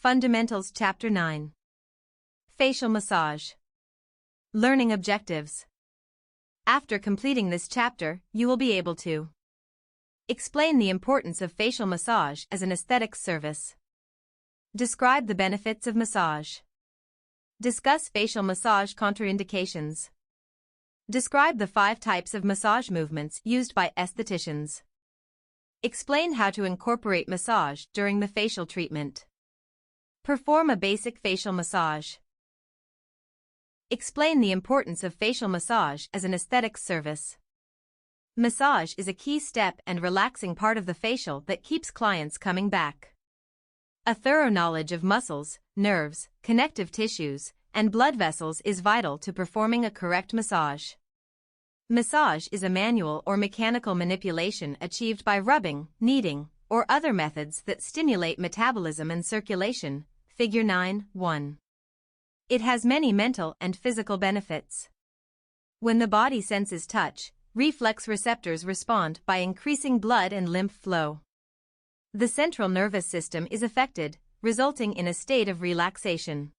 Fundamentals Chapter 9. Facial Massage. Learning Objectives. After completing this chapter, you will be able to explain the importance of facial massage as an aesthetics service. Describe the benefits of massage. Discuss facial massage contraindications. Describe the 5 types of massage movements used by estheticians. Explain how to incorporate massage during the facial treatment. Perform a basic facial massage. Explain the importance of facial massage as an aesthetics service. Massage is a key step and relaxing part of the facial that keeps clients coming back. A thorough knowledge of muscles, nerves, connective tissues, and blood vessels is vital to performing a correct massage. Massage is a manual or mechanical manipulation achieved by rubbing, kneading, or other methods that stimulate metabolism and circulation. Figure 9.1. It has many mental and physical benefits. When the body senses touch, reflex receptors respond by increasing blood and lymph flow. The central nervous system is affected, resulting in a state of relaxation.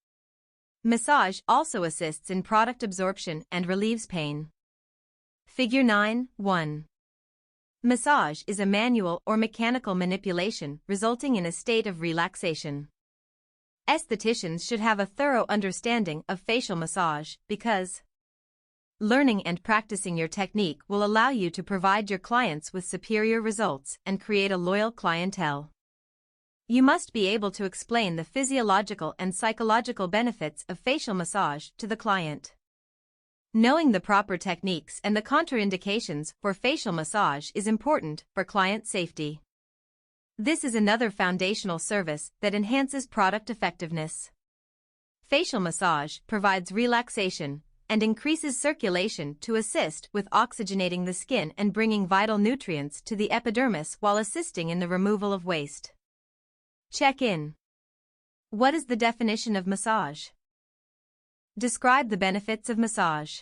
Massage also assists in product absorption and relieves pain. Figure 9.1. Massage is a manual or mechanical manipulation resulting in a state of relaxation. Estheticians should have a thorough understanding of facial massage because learning and practicing your technique will allow you to provide your clients with superior results and create a loyal clientele. You must be able to explain the physiological and psychological benefits of facial massage to the client. Knowing the proper techniques and the contraindications for facial massage is important for client safety. This is another foundational service that enhances product effectiveness. Facial massage provides relaxation and increases circulation to assist with oxygenating the skin and bringing vital nutrients to the epidermis while assisting in the removal of waste. Check-in. What is the definition of massage? Describe the benefits of massage.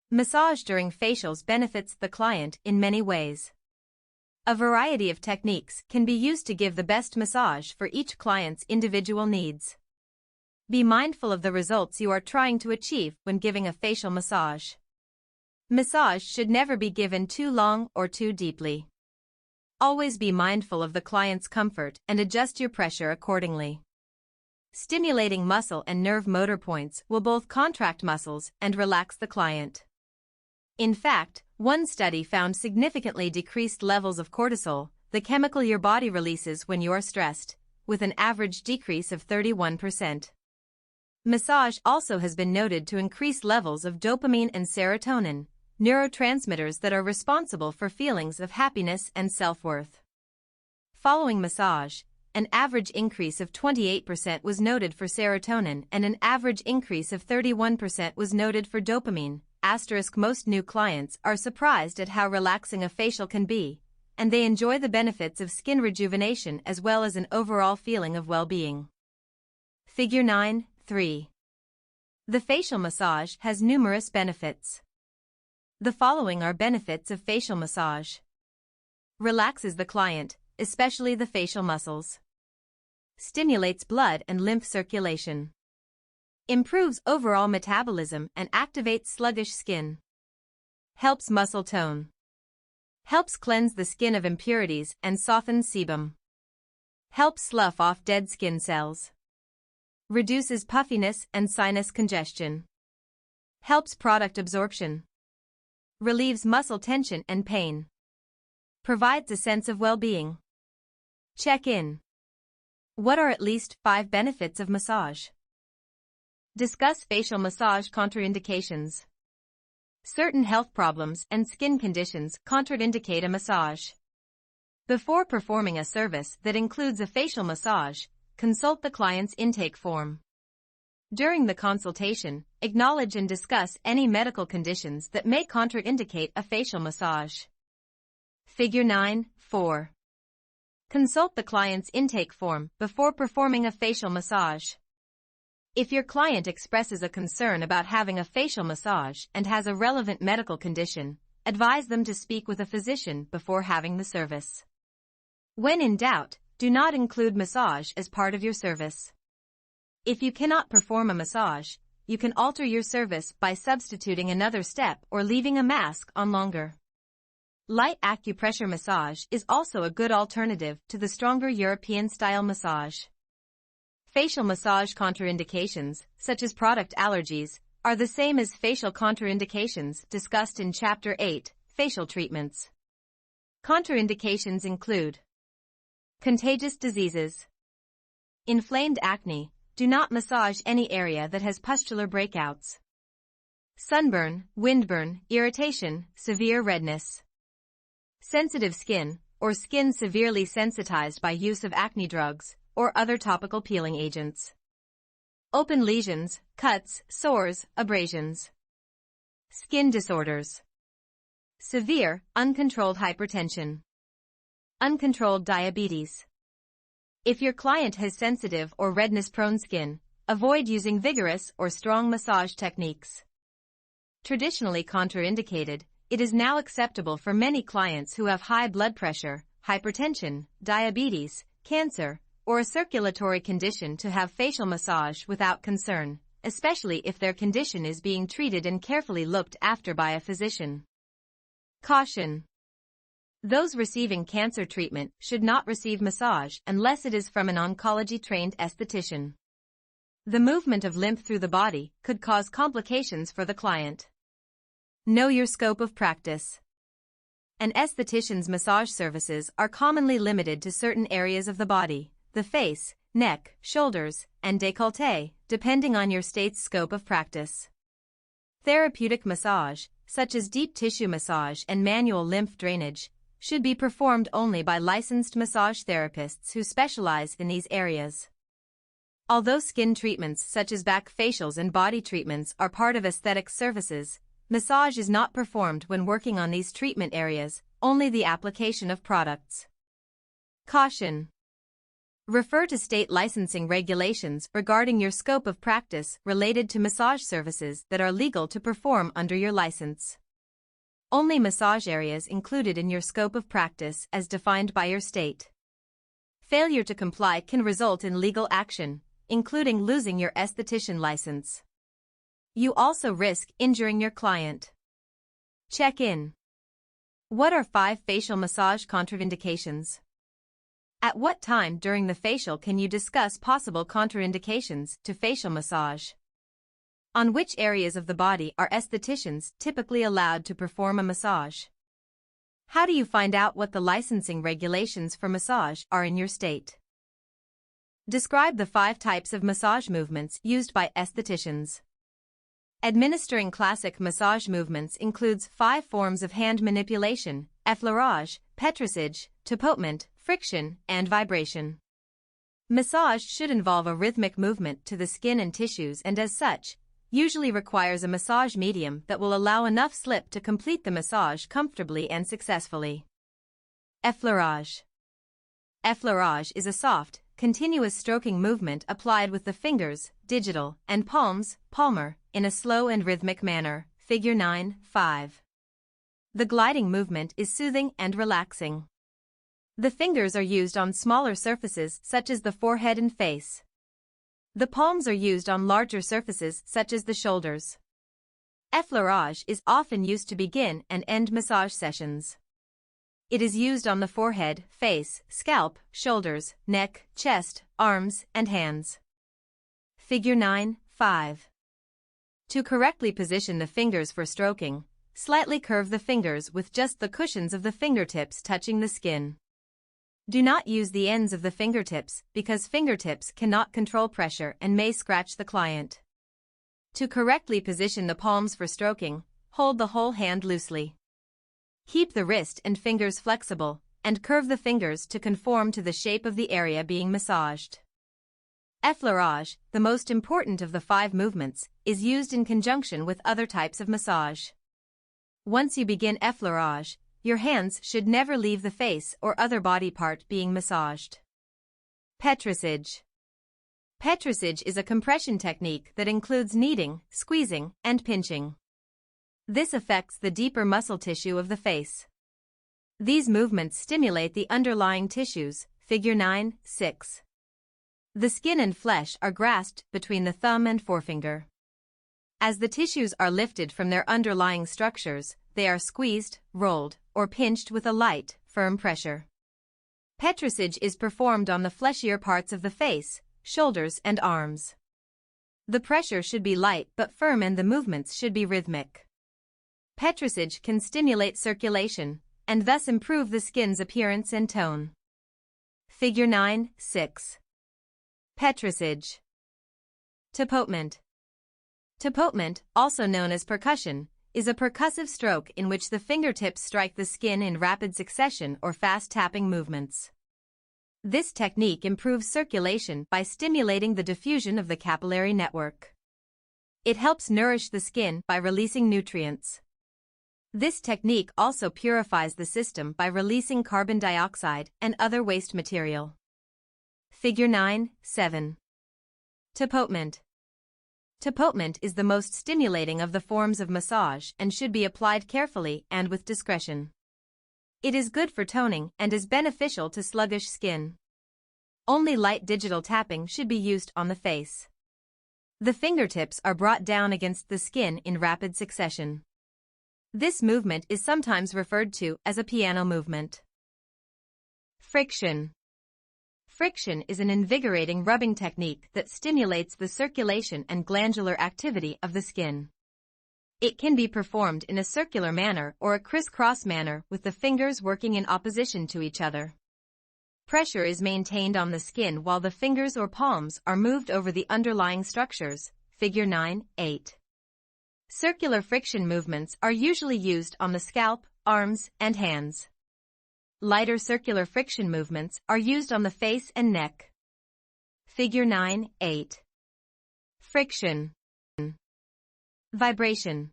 Massage during facials benefits the client in many ways. A variety of techniques can be used to give the best massage for each client's individual needs. Be mindful of the results you are trying to achieve when giving a facial massage. Massage should never be given too long or too deeply. Always be mindful of the client's comfort and adjust your pressure accordingly. Stimulating muscle and nerve motor points will both contract muscles and relax the client. In fact, one study found significantly decreased levels of cortisol, the chemical your body releases when you're stressed, with an average decrease of 31%. Massage also has been noted to increase levels of dopamine and serotonin, neurotransmitters that are responsible for feelings of happiness and self-worth. Following massage, an average increase of 28% was noted for serotonin and an average increase of 31% was noted for dopamine. Most new clients are surprised at how relaxing a facial can be, and they enjoy the benefits of skin rejuvenation as well as an overall feeling of well-being. Figure 9.3. The facial massage has numerous benefits. The following are benefits of facial massage. Relaxes the client, especially the facial muscles. Stimulates blood and lymph circulation. Improves overall metabolism and activates sluggish skin. Helps muscle tone. Helps cleanse the skin of impurities and softens sebum. Helps slough off dead skin cells. Reduces puffiness and sinus congestion. Helps product absorption. Relieves muscle tension and pain. Provides a sense of well-being. Check-in. What are at least 5 benefits of massage? Discuss facial massage contraindications. Certain health problems and skin conditions contraindicate a massage. Before performing a service that includes a facial massage, consult the client's intake form. During the consultation, acknowledge and discuss any medical conditions that may contraindicate a facial massage. Figure 9.4. Consult the client's intake form before performing a facial massage. If your client expresses a concern about having a facial massage and has a relevant medical condition, advise them to speak with a physician before having the service. When in doubt, Do not include massage as part of your service. If you cannot perform a massage, you can alter your service by substituting another step or leaving a mask on longer. Light acupressure massage is also a good alternative to the stronger European-style massage. Facial massage contraindications, such as product allergies, are the same as facial contraindications discussed in Chapter 8, Facial Treatments. Contraindications include contagious diseases, inflamed acne. Do not massage any area that has pustular breakouts. Sunburn, windburn, irritation, severe redness. Sensitive skin, or skin severely sensitized by use of acne drugs or other topical peeling agents. Open lesions, cuts, sores, abrasions. Skin disorders. Severe, uncontrolled hypertension. Uncontrolled diabetes. If your client has sensitive or redness-prone skin, avoid using vigorous or strong massage techniques. Traditionally contraindicated, it is now acceptable for many clients who have high blood pressure, hypertension, diabetes, cancer, or a circulatory condition to have facial massage without concern, especially if their condition is being treated and carefully looked after by a physician. Caution. Those receiving cancer treatment should not receive massage unless it is from an oncology-trained esthetician. The movement of lymph through the body could cause complications for the client. Know your scope of practice. An esthetician's massage services are commonly limited to certain areas of the body, the face, neck, shoulders, and décolleté, depending on your state's scope of practice. Therapeutic massage, such as deep tissue massage and manual lymph drainage, should be performed only by licensed massage therapists who specialize in these areas. Although skin treatments such as back facials and body treatments are part of aesthetic services, massage is not performed when working on these treatment areas, only the application of products. Caution. Refer to state licensing regulations regarding your scope of practice related to massage services that are legal to perform under your license. Only massage areas included in your scope of practice as defined by your state. Failure to comply can result in legal action, including losing your esthetician license. You also risk injuring your client. Check in. What are 5 facial massage contraindications? At what time during the facial can you discuss possible contraindications to facial massage? On which areas of the body are estheticians typically allowed to perform a massage? How do you find out what the licensing regulations for massage are in your state? Describe the 5 types of massage movements used by estheticians. Administering classic massage movements includes 5 forms of hand manipulation: effleurage, petrissage, tapotement, friction, and vibration. Massage should involve a rhythmic movement to the skin and tissues and as such, usually requires a massage medium that will allow enough slip to complete the massage comfortably and successfully. Effleurage. Effleurage is a soft, continuous stroking movement applied with the fingers, digital, and palms, palmar, in a slow and rhythmic manner, figure 9-5. The gliding movement is soothing and relaxing. The fingers are used on smaller surfaces such as the forehead and face. The palms are used on larger surfaces such as the shoulders. Effleurage is often used to begin and end massage sessions. It is used on the forehead, face, scalp, shoulders, neck, chest, arms, and hands. Figure 9-5. To correctly position the fingers for stroking, slightly curve the fingers with just the cushions of the fingertips touching the skin. Do not use the ends of the fingertips because fingertips cannot control pressure and may scratch the client. To correctly position the palms for stroking, hold the whole hand loosely. Keep the wrist and fingers flexible, and curve the fingers to conform to the shape of the area being massaged. Effleurage, the most important of the 5 movements, is used in conjunction with other types of massage. Once you begin effleurage, your hands should never leave the face or other body part being massaged. Petrissage. Petrissage is a compression technique that includes kneading, squeezing, and pinching. This affects the deeper muscle tissue of the face. These movements stimulate the underlying tissues, Figure 9.6. The skin and flesh are grasped between the thumb and forefinger. As the tissues are lifted from their underlying structures, they are squeezed, rolled, or pinched with a light, firm pressure. Petrissage is performed on the fleshier parts of the face, shoulders and arms. The pressure should be light but firm and the movements should be rhythmic. Petrissage can stimulate circulation, and thus improve the skin's appearance and tone. Figure 9.6. Petrissage. Tapotement. Tapotement, also known as percussion, is a percussive stroke in which the fingertips strike the skin in rapid succession or fast tapping movements. This technique improves circulation by stimulating the diffusion of the capillary network. It helps nourish the skin by releasing nutrients. This technique also purifies the system by releasing carbon dioxide and other waste material. Figure 9.7. Tapotement. Tapotement is the most stimulating of the forms of massage and should be applied carefully and with discretion. It is good for toning and is beneficial to sluggish skin. Only light digital tapping should be used on the face. The fingertips are brought down against the skin in rapid succession. This movement is sometimes referred to as a piano movement. Friction. Friction is an invigorating rubbing technique that stimulates the circulation and glandular activity of the skin. It can be performed in a circular manner or a crisscross manner with the fingers working in opposition to each other. Pressure is maintained on the skin while the fingers or palms are moved over the underlying structures. Figure 9.8. Circular friction movements are usually used on the scalp, arms, and hands. Lighter circular friction movements are used on the face and neck. Figure 9.8. Friction. Vibration.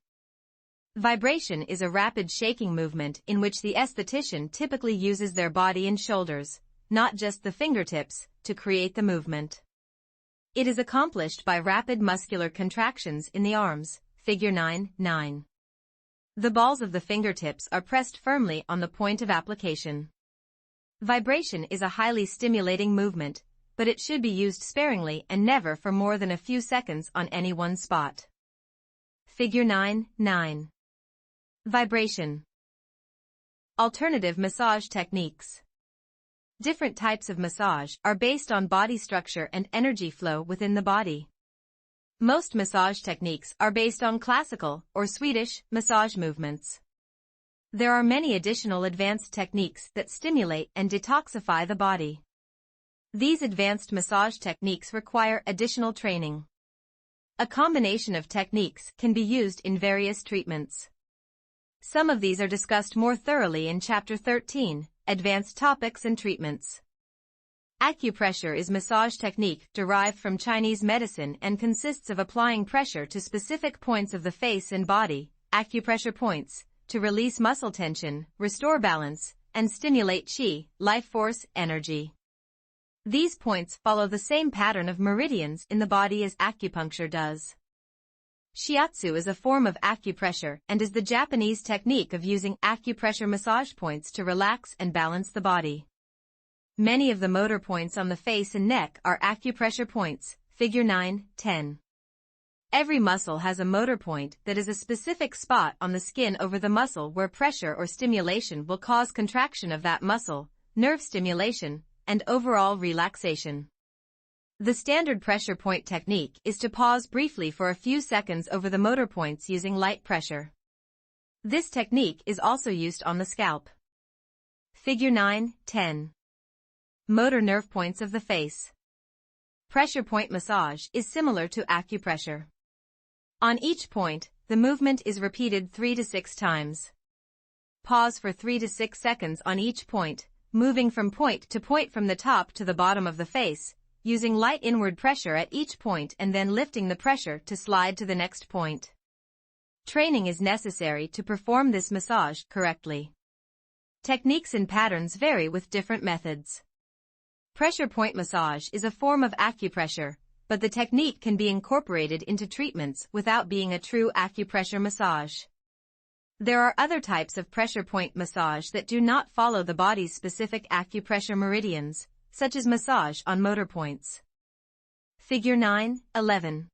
Vibration is a rapid shaking movement in which the esthetician typically uses their body and shoulders, not just the fingertips, to create the movement. It is accomplished by rapid muscular contractions in the arms. Figure 9.9. The balls of the fingertips are pressed firmly on the point of application. Vibration is a highly stimulating movement, but it should be used sparingly and never for more than a few seconds on any one spot. Figure 9.9. Vibration. Alternative massage techniques. Different types of massage are based on body structure and energy flow within the body. Most massage techniques are based on classical or Swedish massage movements. There are many additional advanced techniques that stimulate and detoxify the body. These advanced massage techniques require additional training. A combination of techniques can be used in various treatments. Some of these are discussed more thoroughly in Chapter 13, Advanced Topics and Treatments. Acupressure is massage technique derived from Chinese medicine and consists of applying pressure to specific points of the face and body, acupressure points, to release muscle tension, restore balance, and stimulate qi, life force, energy. These points follow the same pattern of meridians in the body as acupuncture does. Shiatsu is a form of acupressure and is the Japanese technique of using acupressure massage points to relax and balance the body. Many of the motor points on the face and neck are acupressure points. Figure 9.10. Every muscle has a motor point that is a specific spot on the skin over the muscle where pressure or stimulation will cause contraction of that muscle, nerve stimulation, and overall relaxation. The standard pressure point technique is to pause briefly for a few seconds over the motor points using light pressure. This technique is also used on the scalp. Figure 9.10. Motor nerve points of the face. Pressure point massage is similar to acupressure. On each point, the movement is repeated 3 to 6 times. Pause for 3 to 6 seconds on each point, moving from point to point from the top to the bottom of the face, using light inward pressure at each point and then lifting the pressure to slide to the next point. Training is necessary to perform this massage correctly. Techniques and patterns vary with different methods. Pressure point massage is a form of acupressure, but the technique can be incorporated into treatments without being a true acupressure massage. There are other types of pressure point massage that do not follow the body's specific acupressure meridians. such as massage on motor points. Figure 9:11.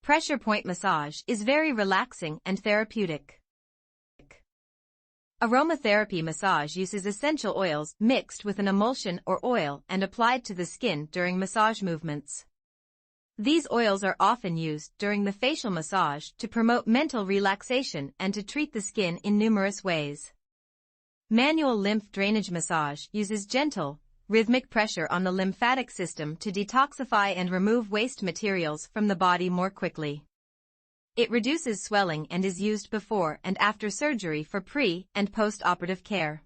Pressure point massage is very relaxing and therapeutic. Aromatherapy massage uses essential oils mixed with an emulsion or oil and applied to the skin during massage movements. These oils are often used during the facial massage to promote mental relaxation and to treat the skin in numerous ways. Manual lymph drainage massage uses gentle, rhythmic pressure on the lymphatic system to detoxify and remove waste materials from the body more quickly. It reduces swelling and is used before and after surgery for pre- and post-operative care.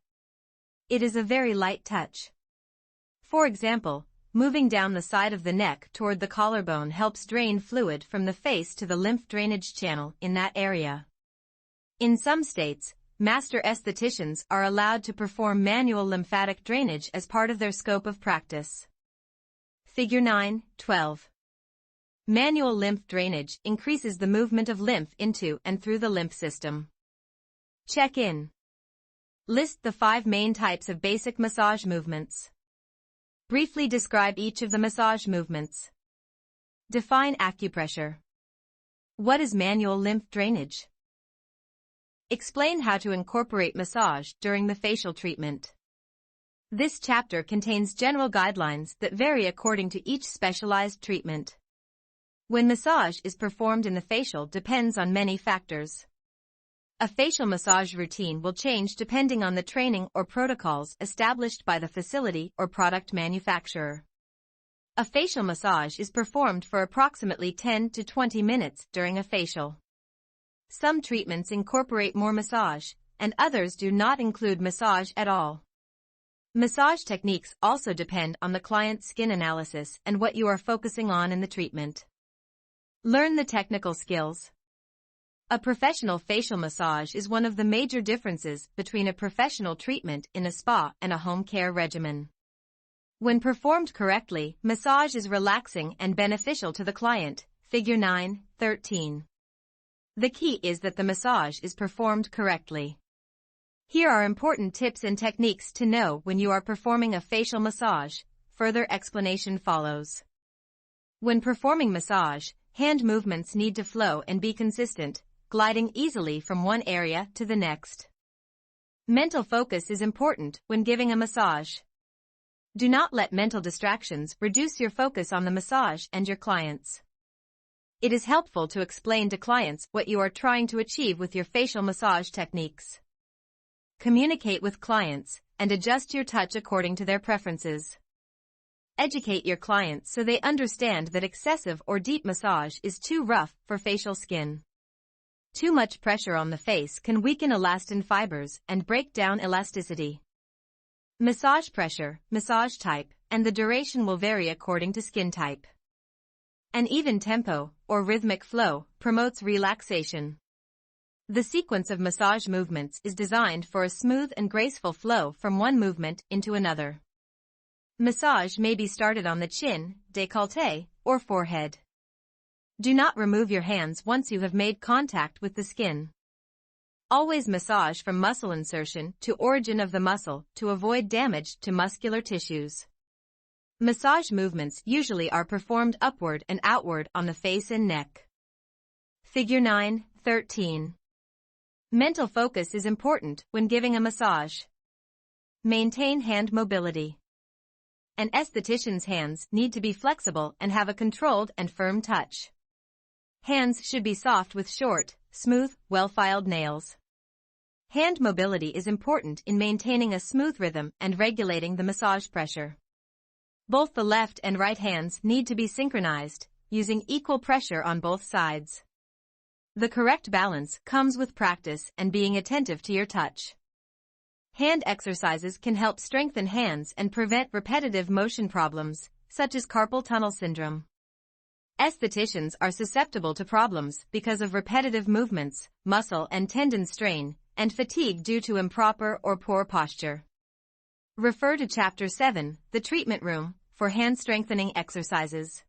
It is a very light touch. For example, moving down the side of the neck toward the collarbone helps drain fluid from the face to the lymph drainage channel in that area. In some states, master estheticians are allowed to perform manual lymphatic drainage as part of their scope of practice. Figure 9:12. Manual lymph drainage increases the movement of lymph into and through the lymph system. Check in. List the 5 main types of basic massage movements. Briefly describe each of the massage movements. Define acupressure. What is manual lymph drainage? Explain how to incorporate massage during the facial treatment. This chapter contains general guidelines that vary according to each specialized treatment. When massage is performed in the facial depends on many factors. A facial massage routine will change depending on the training or protocols established by the facility or product manufacturer. A facial massage is performed for approximately 10 to 20 minutes during a facial. Some treatments incorporate more massage, and others do not include massage at all. Massage techniques also depend on the client's skin analysis and what you are focusing on in the treatment. Learn the technical skills. A professional facial massage is one of the major differences between a professional treatment in a spa and a home care regimen. When performed correctly, massage is relaxing and beneficial to the client. Figure 9:13. The key is that the massage is performed correctly. Here are important tips and techniques to know when you are performing a facial massage. Further explanation follows. When performing massage, hand movements need to flow and be consistent, gliding easily from one area to the next. Mental focus is important when giving a massage. Do not let mental distractions reduce your focus on the massage and your clients. It is helpful to explain to clients what you are trying to achieve with your facial massage techniques. Communicate with clients and adjust your touch according to their preferences. Educate your clients so they understand that excessive or deep massage is too rough for facial skin. Too much pressure on the face can weaken elastin fibers and break down elasticity. Massage pressure, massage type, and the duration will vary according to skin type. An even tempo, or rhythmic flow, promotes relaxation. The sequence of massage movements is designed for a smooth and graceful flow from one movement into another. Massage may be started on the chin, décolleté, or forehead. Do not remove your hands once you have made contact with the skin. Always massage from muscle insertion to origin of the muscle to avoid damage to muscular tissues. Massage movements usually are performed upward and outward on the face and neck. Figure 9:13. Mental focus is important when giving a massage. Maintain hand mobility. An esthetician's hands need to be flexible and have a controlled and firm touch. Hands should be soft with short, smooth, well-filed nails. Hand mobility is important in maintaining a smooth rhythm and regulating the massage pressure. Both the left and right hands need to be synchronized, using equal pressure on both sides. The correct balance comes with practice and being attentive to your touch. Hand exercises can help strengthen hands and prevent repetitive motion problems, such as carpal tunnel syndrome. Estheticians are susceptible to problems because of repetitive movements, muscle and tendon strain, and fatigue due to improper or poor posture. Refer to Chapter 7, The Treatment Room, for hand strengthening exercises.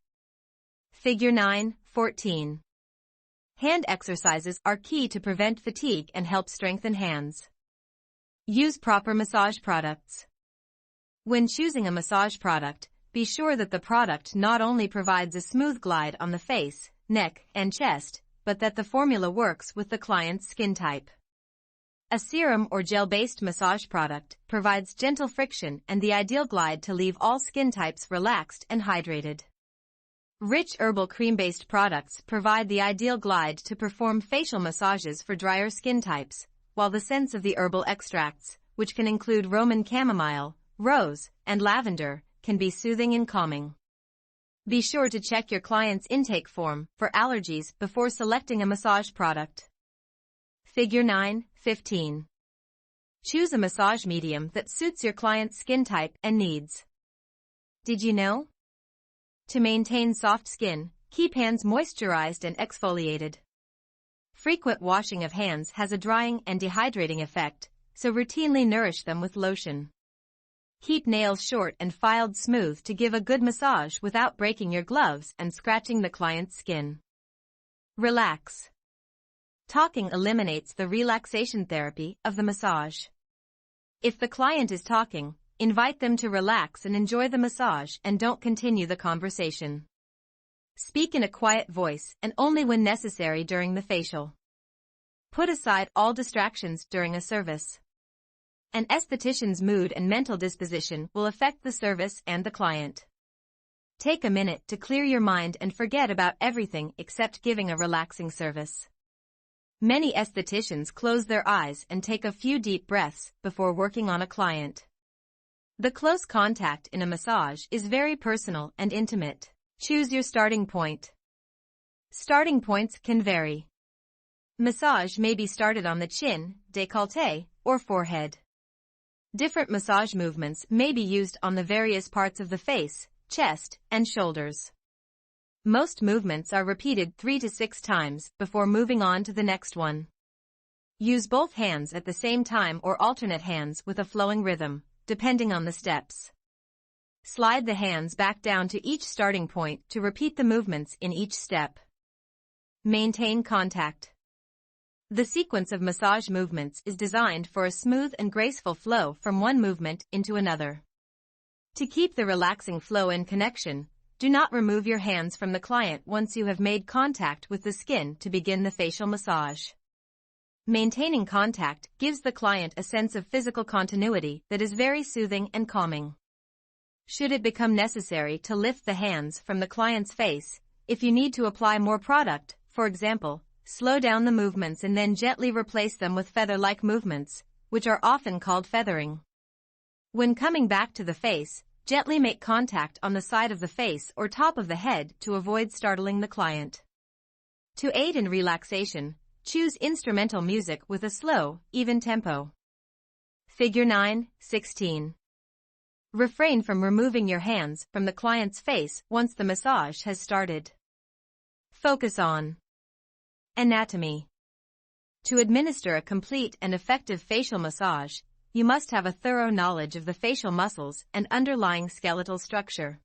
Figure 9:14. Hand exercises are key to prevent fatigue and help strengthen hands. Use proper massage products. When choosing a massage product, be sure that the product not only provides a smooth glide on the face, neck, and chest, but that the formula works with the client's skin type. A serum or gel-based massage product provides gentle friction and the ideal glide to leave all skin types relaxed and hydrated. Rich herbal cream-based products provide the ideal glide to perform facial massages for drier skin types, while the scents of the herbal extracts, which can include Roman chamomile, rose, and lavender, can be soothing and calming. Be sure to check your client's intake form for allergies before selecting a massage product. Figure 9:15. Choose a massage medium that suits your client's skin type and needs. Did you know? To maintain soft skin, keep hands moisturized and exfoliated. Frequent washing of hands has a drying and dehydrating effect, so routinely nourish them with lotion. Keep nails short and filed smooth to give a good massage without breaking your gloves and scratching the client's skin. Relax. Talking eliminates the relaxation therapy of the massage. If the client is talking, invite them to relax and enjoy the massage and don't continue the conversation. Speak in a quiet voice and only when necessary during the facial. Put aside all distractions during a service. An esthetician's mood and mental disposition will affect the service and the client. Take a minute to clear your mind and forget about everything except giving a relaxing service. Many estheticians close their eyes and take a few deep breaths before working on a client. The close contact in a massage is very personal and intimate. Choose your starting point. Starting points can vary. Massage may be started on the chin, décolleté, or forehead. Different massage movements may be used on the various parts of the face, chest, and shoulders. Most movements are repeated 3 to 6 times before moving on to the next one. Use both hands at the same time or alternate hands with a flowing rhythm, depending on the steps. Slide the hands back down to each starting point to repeat the movements in each step. Maintain contact. The sequence of massage movements is designed for a smooth and graceful flow from one movement into another. To keep the relaxing flow and connection, do not remove your hands from the client once you have made contact with the skin to begin the facial massage. Maintaining contact gives the client a sense of physical continuity that is very soothing and calming. Should it become necessary to lift the hands from the client's face, if you need to apply more product, for example, slow down the movements and then gently replace them with feather-like movements, which are often called feathering. When coming back to the face, gently make contact on the side of the face or top of the head to avoid startling the client. To aid in relaxation, choose instrumental music with a slow, even tempo. Figure 9:16. Refrain from removing your hands from the client's face once the massage has started. Focus on anatomy. To administer a complete and effective facial massage, you must have a thorough knowledge of the facial muscles and underlying skeletal structure.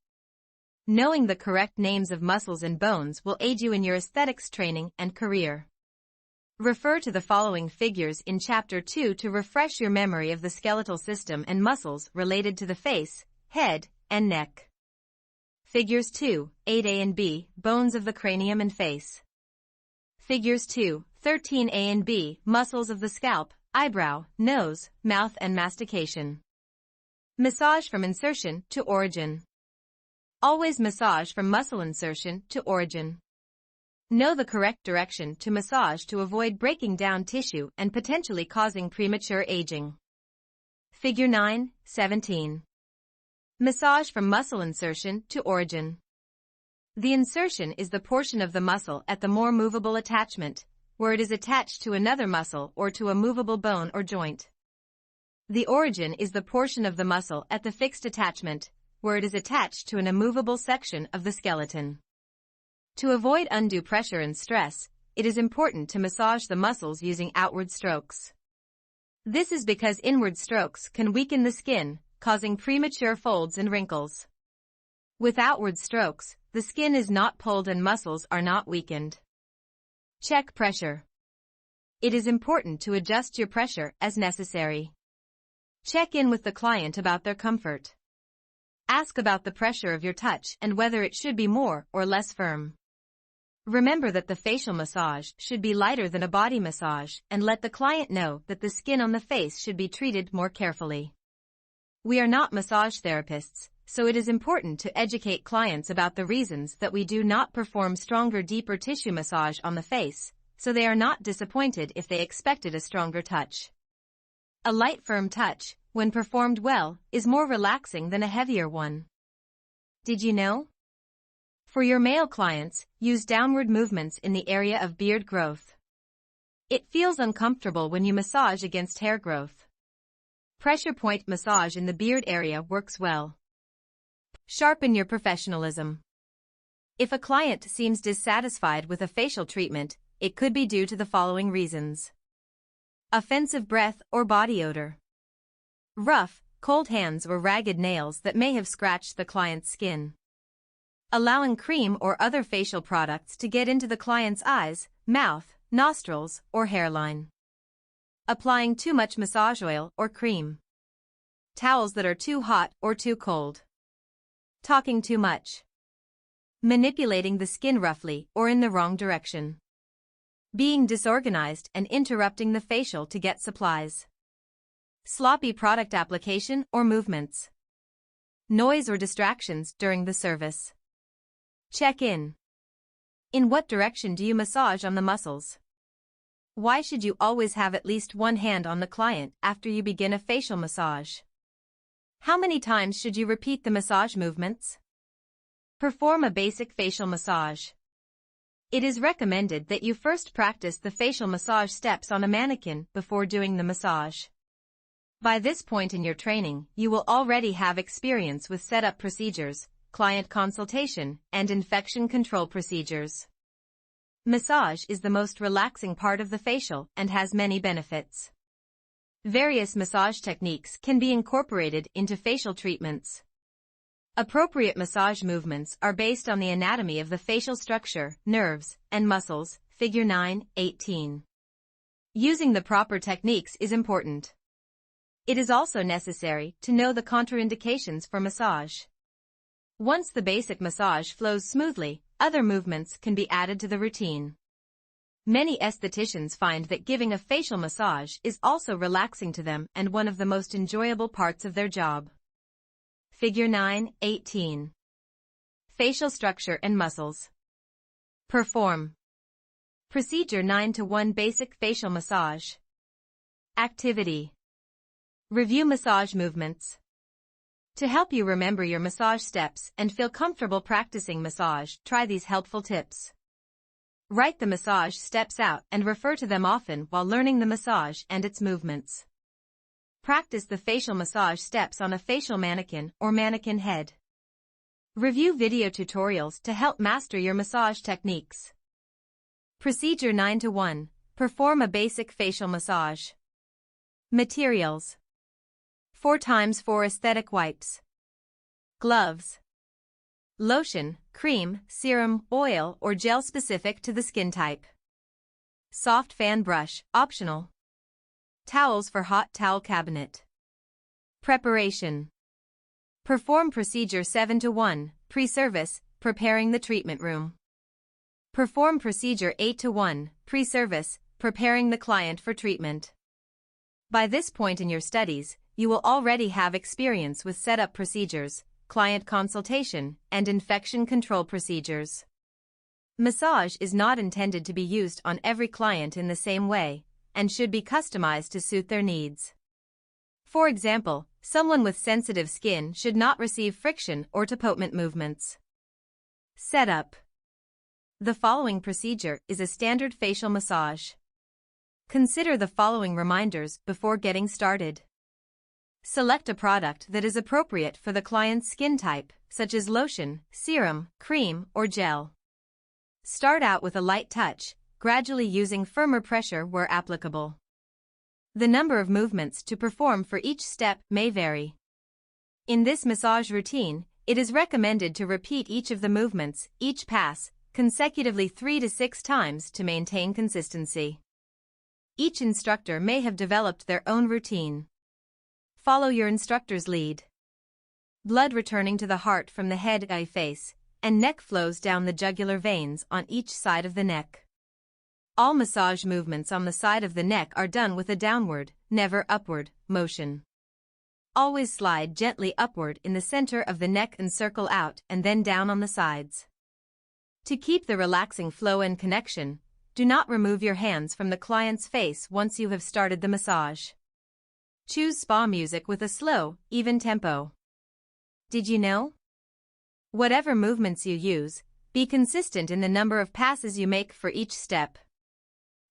Knowing the correct names of muscles and bones will aid you in your aesthetics training and career. Refer to the following figures in Chapter 2 to refresh your memory of the skeletal system and muscles related to the face, head, and neck. Figures 2, 8a and b, bones of the cranium and face. Figures 2, 13a and b, muscles of the scalp, eyebrow, nose, mouth and mastication. Massage from insertion to origin. Always massage from muscle insertion to origin. Know the correct direction to massage to avoid breaking down tissue and potentially causing premature aging. Figure 9:17. Massage from muscle insertion to origin. The insertion is the portion of the muscle at the more movable attachment, where it is attached to another muscle or to a movable bone or joint. The origin is the portion of the muscle at the fixed attachment, where it is attached to an immovable section of the skeleton. To avoid undue pressure and stress, it is important to massage the muscles using outward strokes. This is because inward strokes can weaken the skin, causing premature folds and wrinkles. With outward strokes, the skin is not pulled and muscles are not weakened. Check pressure. It is important to adjust your pressure as necessary. Check in with the client about their comfort. Ask about the pressure of your touch and whether it should be more or less firm. Remember that the facial massage should be lighter than a body massage, and let the client know that the skin on the face should be treated more carefully. We are not massage therapists, so it is important to educate clients about the reasons that we do not perform stronger, deeper tissue massage on the face, so they are not disappointed if they expected a stronger touch. A light, firm touch, when performed well, is more relaxing than a heavier one. Did you know? For your male clients, use downward movements in the area of beard growth. It feels uncomfortable when you massage against hair growth. Pressure point massage in the beard area works well. Sharpen your professionalism. If a client seems dissatisfied with a facial treatment, it could be due to the following reasons. Offensive breath or body odor. Rough, cold hands or ragged nails that may have scratched the client's skin. Allowing cream or other facial products to get into the client's eyes, mouth, nostrils, or hairline. Applying too much massage oil or cream. Towels that are too hot or too cold. Talking too much. Manipulating the skin roughly or in the wrong direction. Being disorganized and interrupting the facial to get supplies. Sloppy product application or movements. Noise or distractions during the service. Check in. In what direction do you massage on the muscles? Why should you always have at least one hand on the client after you begin a facial massage? How many times should you repeat the massage movements? Perform a basic facial massage. It is recommended that you first practice the facial massage steps on a mannequin before doing the massage. By this point in your training, you will already have experience with setup procedures, client consultation, and infection control procedures. Massage is the most relaxing part of the facial and has many benefits. Various massage techniques can be incorporated into facial treatments. Appropriate massage movements are based on the anatomy of the facial structure, nerves, and muscles, figure 9:18. Using the proper techniques is important. It is also necessary to know the contraindications for massage. Once the basic massage flows smoothly, other movements can be added to the routine. Many estheticians find that giving a facial massage is also relaxing to them and one of the most enjoyable parts of their job. Figure 9:18. Facial structure and muscles. Perform. Procedure 9:1 Basic facial massage. Activity. Review massage movements. To help you remember your massage steps and feel comfortable practicing massage, try these helpful tips. Write the massage steps out and refer to them often while learning the massage and its movements. Practice the facial massage steps on a facial mannequin or mannequin head. Review video tutorials to help master your massage techniques. Procedure 9:1. Perform a basic facial massage. Materials. 4x4 aesthetic wipes. Gloves. Lotion, cream, serum, oil, or gel specific to the skin type. Soft fan brush, optional. Towels for hot towel cabinet. Preparation. Perform procedure 7:1, pre-service, preparing the treatment room. Perform procedure 8:1, pre-service, preparing the client for treatment. By this point in your studies, you will already have experience with setup procedures, client consultation, and infection control procedures. Massage is not intended to be used on every client in the same way, and should be customized to suit their needs. For example, someone with sensitive skin should not receive friction or tapotement movements. Setup. The following procedure is a standard facial massage. Consider the following reminders before getting started. Select a product that is appropriate for the client's skin type, such as lotion, serum, cream, or gel. Start out with a light touch, gradually using firmer pressure where applicable. The number of movements to perform for each step may vary. In this massage routine, it is recommended to repeat each of the movements, each pass, consecutively 3 to 6 times to maintain consistency. Each instructor may have developed their own routine. Follow your instructor's lead. Blood returning to the heart from the head, eye, face, and neck flows down the jugular veins on each side of the neck. All massage movements on the side of the neck are done with a downward, never upward, motion. Always slide gently upward in the center of the neck and circle out and then down on the sides. To keep the relaxing flow and connection, do not remove your hands from the client's face once you have started the massage. Choose spa music with a slow, even tempo. Did you know? Whatever movements you use, be consistent in the number of passes you make for each step.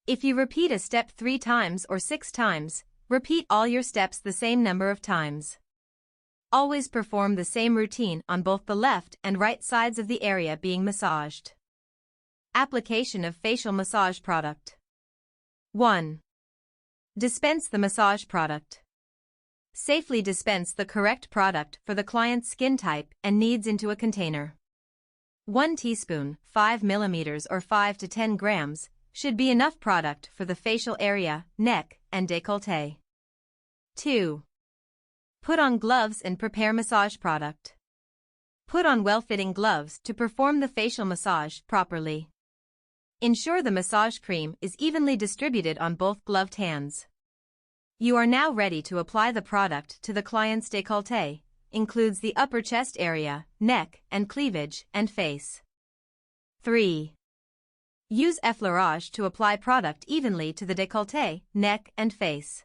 If you repeat a step 3 times or 6 times, repeat all your steps the same number of times. Always perform the same routine on both the left and right sides of the area being massaged. Application of facial massage product. 1. Dispense the massage product. Safely dispense the correct product for the client's skin type and needs into a container. 1 teaspoon, 5 millimeters or 5 to 10 grams, should be enough product for the facial area, neck, and décolleté. 2. Put on gloves and prepare massage product. Put on well-fitting gloves to perform the facial massage properly. Ensure the massage cream is evenly distributed on both gloved hands. You are now ready to apply the product to the client's décolleté, includes the upper chest area, neck and cleavage, and face. 3. Use effleurage to apply product evenly to the décolleté, neck, and face.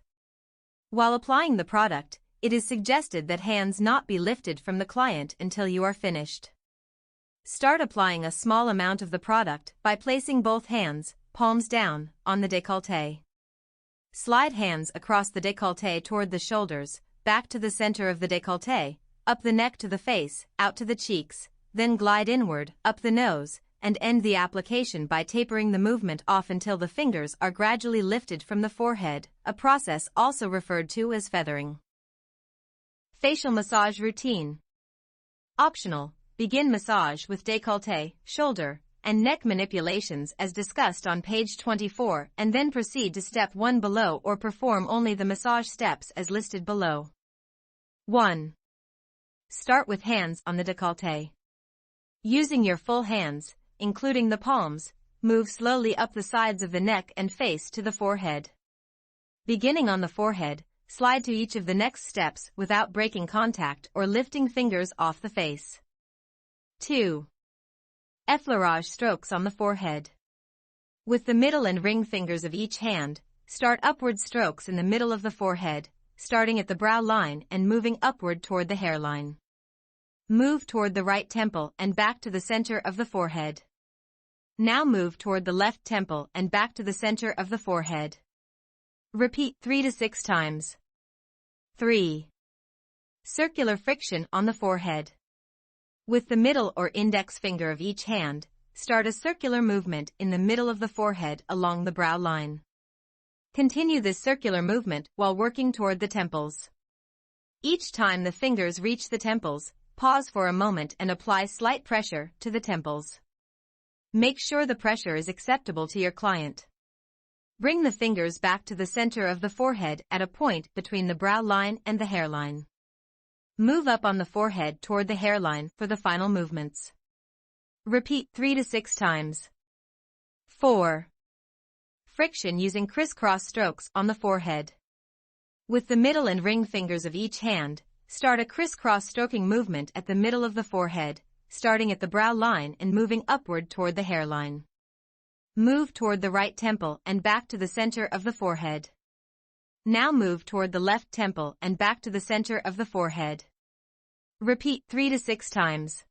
While applying the product, it is suggested that hands not be lifted from the client until you are finished. Start applying a small amount of the product by placing both hands, palms down, on the décolleté. Slide hands across the décolleté toward the shoulders, back to the center of the décolleté, up the neck to the face, out to the cheeks, then glide inward, up the nose, and end the application by tapering the movement off until the fingers are gradually lifted from the forehead, a process also referred to as feathering. Facial massage routine. Optional, begin massage with décolleté, shoulder, and neck manipulations as discussed on page 24 and then proceed to step 1 below or perform only the massage steps as listed below. 1. Start with hands on the décolleté. Using your full hands, including the palms, move slowly up the sides of the neck and face to the forehead. Beginning on the forehead, slide to each of the next steps without breaking contact or lifting fingers off the face. 2. Effleurage strokes on the forehead. With the middle and ring fingers of each hand, start upward strokes in the middle of the forehead, starting at the brow line and moving upward toward the hairline. Move toward the right temple and back to the center of the forehead. Now move toward the left temple and back to the center of the forehead. Repeat 3 to 6 times. 3. Circular friction on the forehead. With the middle or index finger of each hand, start a circular movement in the middle of the forehead along the brow line. Continue this circular movement while working toward the temples. Each time the fingers reach the temples, pause for a moment and apply slight pressure to the temples. Make sure the pressure is acceptable to your client. Bring the fingers back to the center of the forehead at a point between the brow line and the hairline. Move up on the forehead toward the hairline for the final movements. Repeat 3 to 6 times. 4. Friction using crisscross strokes on the forehead. With the middle and ring fingers of each hand, start a crisscross stroking movement at the middle of the forehead, starting at the brow line and moving upward toward the hairline. Move toward the right temple and back to the center of the forehead. Now move toward the left temple and back to the center of the forehead. Repeat 3 to 6 times.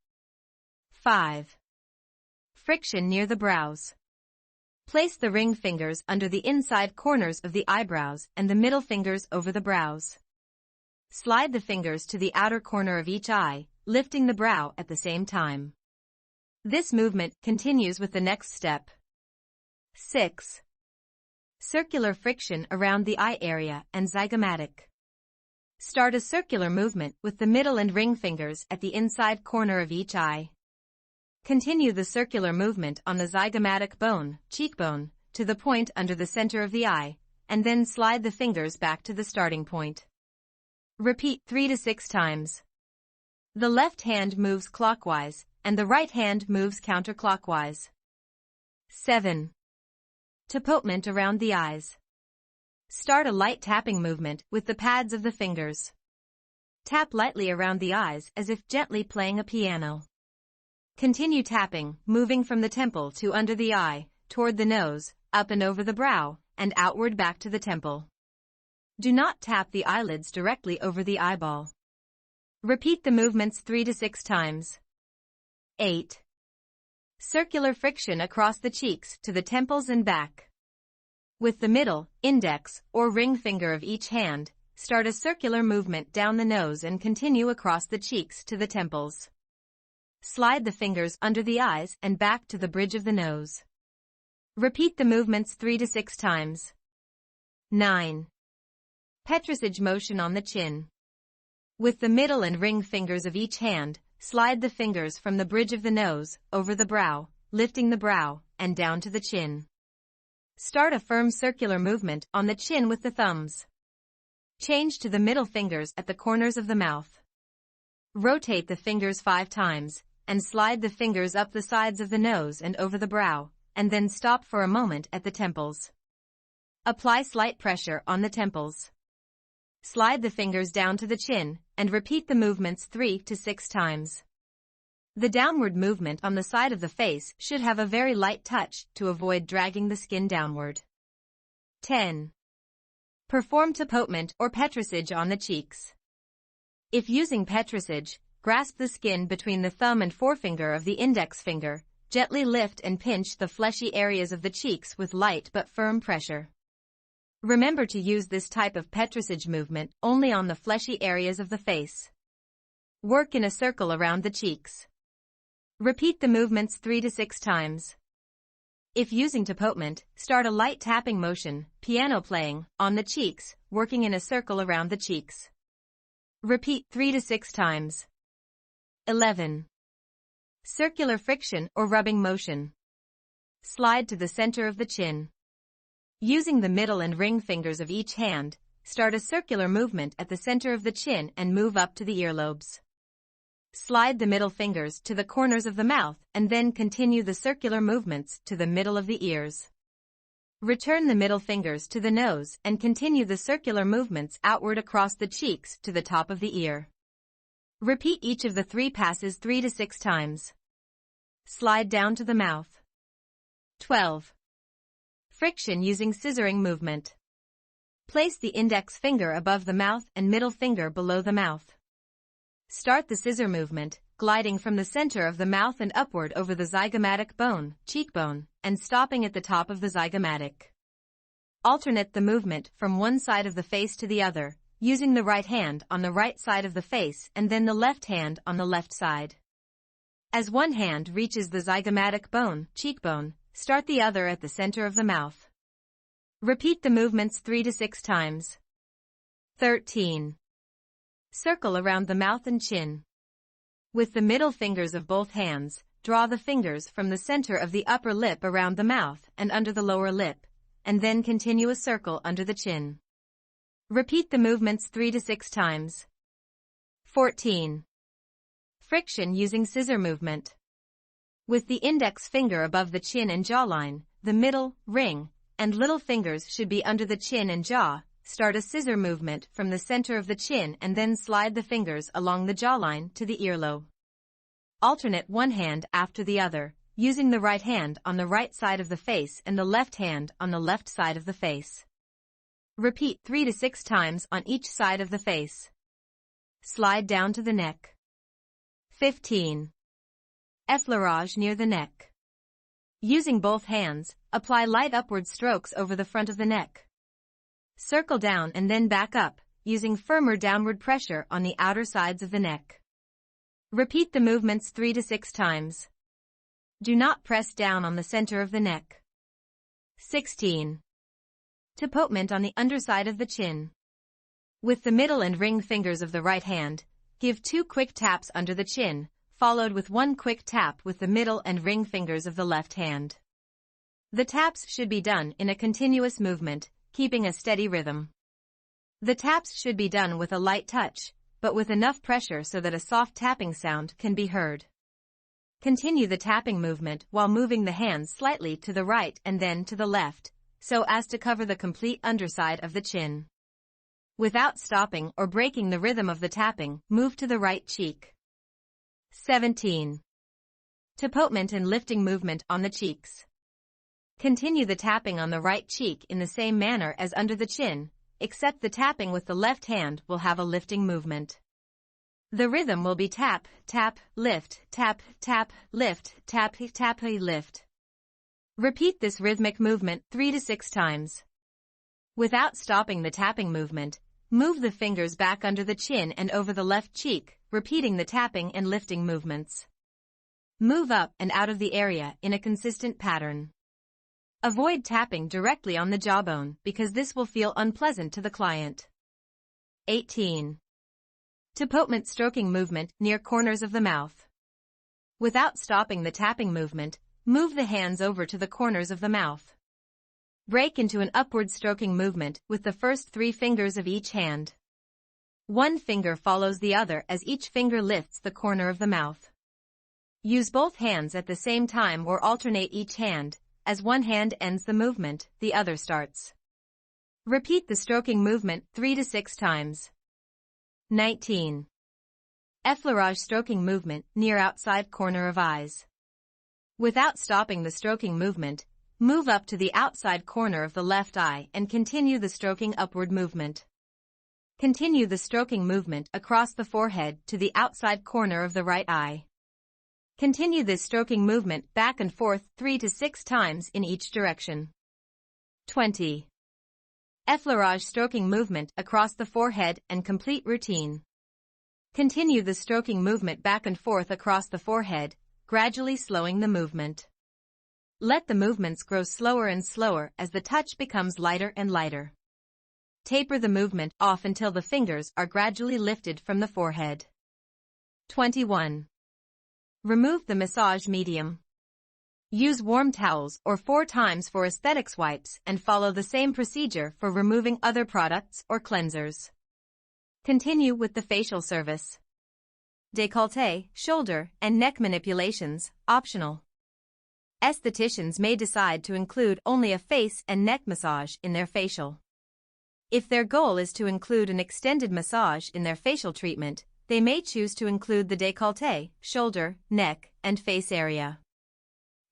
5. Friction near the brows. Place the ring fingers under the inside corners of the eyebrows and the middle fingers over the brows. Slide the fingers to the outer corner of each eye, lifting the brow at the same time. This movement continues with the next step. 6. Circular friction around the eye area and zygomatic. Start a circular movement with the middle and ring fingers at the inside corner of each eye. Continue the circular movement on the zygomatic bone, cheekbone, to the point under the center of the eye, and then slide the fingers back to the starting point. Repeat 3 to 6 times. The left hand moves clockwise, and the right hand moves counterclockwise. 7. Tapotement around the eyes. Start a light tapping movement with the pads of the fingers. Tap lightly around the eyes as if gently playing a piano. Continue tapping, moving from the temple to under the eye, toward the nose, up and over the brow, and outward back to the temple. Do not tap the eyelids directly over the eyeball. Repeat the movements 3 to 6 times. 8. Circular friction across the cheeks to the temples and back. With the middle, index, or ring finger of each hand, start a circular movement down the nose and continue across the cheeks to the temples. Slide the fingers under the eyes and back to the bridge of the nose. Repeat the movements 3 to 6 times. 9. Petrissage motion on the chin. With the middle and ring fingers of each hand, slide the fingers from the bridge of the nose, over the brow, lifting the brow, and down to the chin. Start a firm circular movement on the chin with the thumbs. Change to the middle fingers at the corners of the mouth. Rotate the fingers 5 times, and slide the fingers up the sides of the nose and over the brow, and then stop for a moment at the temples. Apply slight pressure on the temples. Slide the fingers down to the chin, and repeat the movements 3 to 6 times. The downward movement on the side of the face should have a very light touch to avoid dragging the skin downward. 10. Perform tapotement or petrissage on the cheeks. If using petrissage, grasp the skin between the thumb and forefinger of the index finger, gently lift and pinch the fleshy areas of the cheeks with light but firm pressure. Remember to use this type of petrissage movement only on the fleshy areas of the face. Work in a circle around the cheeks. Repeat the movements 3 to 6 times. If using tapotement, start a light tapping motion, piano playing, on the cheeks, working in a circle around the cheeks. Repeat 3 to 6 times. 11. Circular friction or rubbing motion. Slide to the center of the chin. Using the middle and ring fingers of each hand, start a circular movement at the center of the chin and move up to the earlobes. Slide the middle fingers to the corners of the mouth and then continue the circular movements to the middle of the ears. Return the middle fingers to the nose and continue the circular movements outward across the cheeks to the top of the ear. Repeat each of the 3 passes 3 to 6 times. Slide down to the mouth. 12. Friction using scissoring movement. Place the index finger above the mouth and middle finger below the mouth. Start the scissor movement, gliding from the center of the mouth and upward over the zygomatic bone, cheekbone, and stopping at the top of the zygomatic. Alternate the movement from one side of the face to the other, using the right hand on the right side of the face and then the left hand on the left side. As one hand reaches the zygomatic bone, cheekbone, start the other at the center of the mouth. Repeat the movements 3 to 6 times. 13. Circle around the mouth and chin. With the middle fingers of both hands, draw the fingers from the center of the upper lip around the mouth and under the lower lip, and then continue a circle under the chin. Repeat the movements 3 to 6 times. 14. Friction using scissor movement. With the index finger above the chin and jawline, the middle, ring, and little fingers should be under the chin and jaw. Start a scissor movement from the center of the chin and then slide the fingers along the jawline to the earlobe. Alternate one hand after the other, using the right hand on the right side of the face and the left hand on the left side of the face. Repeat 3 to 6 times on each side of the face. Slide down to the neck. 15. Effleurage near the neck. Using both hands, apply light upward strokes over the front of the neck. Circle down and then back up, using firmer downward pressure on the outer sides of the neck. Repeat the movements 3 to 6 times. Do not press down on the center of the neck. 16. Tapotement on the underside of the chin. With the middle and ring fingers of the right hand, give 2 quick taps under the chin, followed with 1 quick tap with the middle and ring fingers of the left hand. The taps should be done in a continuous movement, keeping a steady rhythm. The taps should be done with a light touch, but with enough pressure so that a soft tapping sound can be heard. Continue the tapping movement while moving the hands slightly to the right and then to the left, so as to cover the complete underside of the chin. Without stopping or breaking the rhythm of the tapping, move to the right cheek. 17. Tapotement and lifting movement on the cheeks. Continue the tapping on the right cheek in the same manner as under the chin, except the tapping with the left hand will have a lifting movement. The rhythm will be tap, tap, lift, tap, tap, lift, tap, tap, lift. Repeat this rhythmic movement 3 to 6 times. Without stopping the tapping movement, move the fingers back under the chin and over the left cheek, repeating the tapping and lifting movements. Move up and out of the area in a consistent pattern. Avoid tapping directly on the jawbone because this will feel unpleasant to the client. 18. Tapotement stroking movement near corners of the mouth. Without stopping the tapping movement, move the hands over to the corners of the mouth. Break into an upward stroking movement with the first 3 fingers of each hand. One finger follows the other as each finger lifts the corner of the mouth. Use both hands at the same time or alternate each hand. As one hand ends the movement, the other starts. Repeat the stroking movement 3 to 6 times. 19. Effleurage stroking movement near outside corner of eyes. Without stopping the stroking movement, move up to the outside corner of the left eye and continue the stroking upward movement. Continue the stroking movement across the forehead to the outside corner of the right eye. Continue this stroking movement back and forth 3 to 6 times in each direction. 20. Effleurage stroking movement across the forehead and complete routine. Continue the stroking movement back and forth across the forehead, gradually slowing the movement. Let the movements grow slower and slower as the touch becomes lighter and lighter. Taper the movement off until the fingers are gradually lifted from the forehead. 21. Remove the massage medium. Use warm towels or 4 times for aesthetics wipes and follow the same procedure for removing other products or cleansers. Continue with the facial service. Décolleté, shoulder, and neck manipulations, optional. Estheticians may decide to include only a face and neck massage in their facial. If their goal is to include an extended massage in their facial treatment, they may choose to include the décolleté, shoulder, neck, and face area.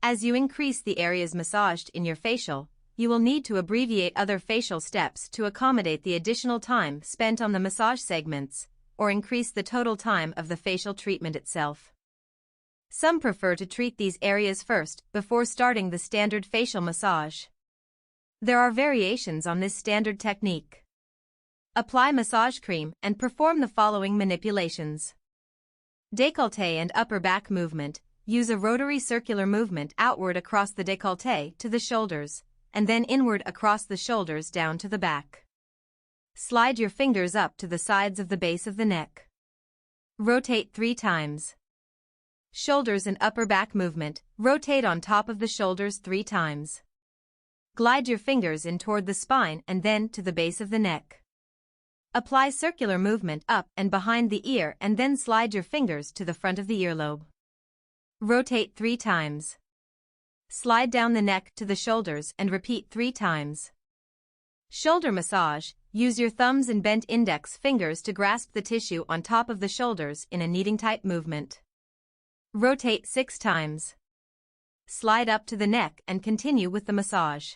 As you increase the areas massaged in your facial, you will need to abbreviate other facial steps to accommodate the additional time spent on the massage segments, or increase the total time of the facial treatment itself. Some prefer to treat these areas first before starting the standard facial massage. There are variations on this standard technique. Apply massage cream and perform the following manipulations. Décolleté and upper back movement. Use a rotary circular movement outward across the décolleté to the shoulders, and then inward across the shoulders down to the back. Slide your fingers up to the sides of the base of the neck. Rotate 3 times. Shoulders and upper back movement. Rotate on top of the shoulders 3 times. Glide your fingers in toward the spine and then to the base of the neck. Apply circular movement up and behind the ear and then slide your fingers to the front of the earlobe. Rotate 3 times. Slide down the neck to the shoulders and repeat 3 times. Shoulder massage. Use your thumbs and bent index fingers to grasp the tissue on top of the shoulders in a kneading-type movement. Rotate 6 times. Slide up to the neck and continue with the massage.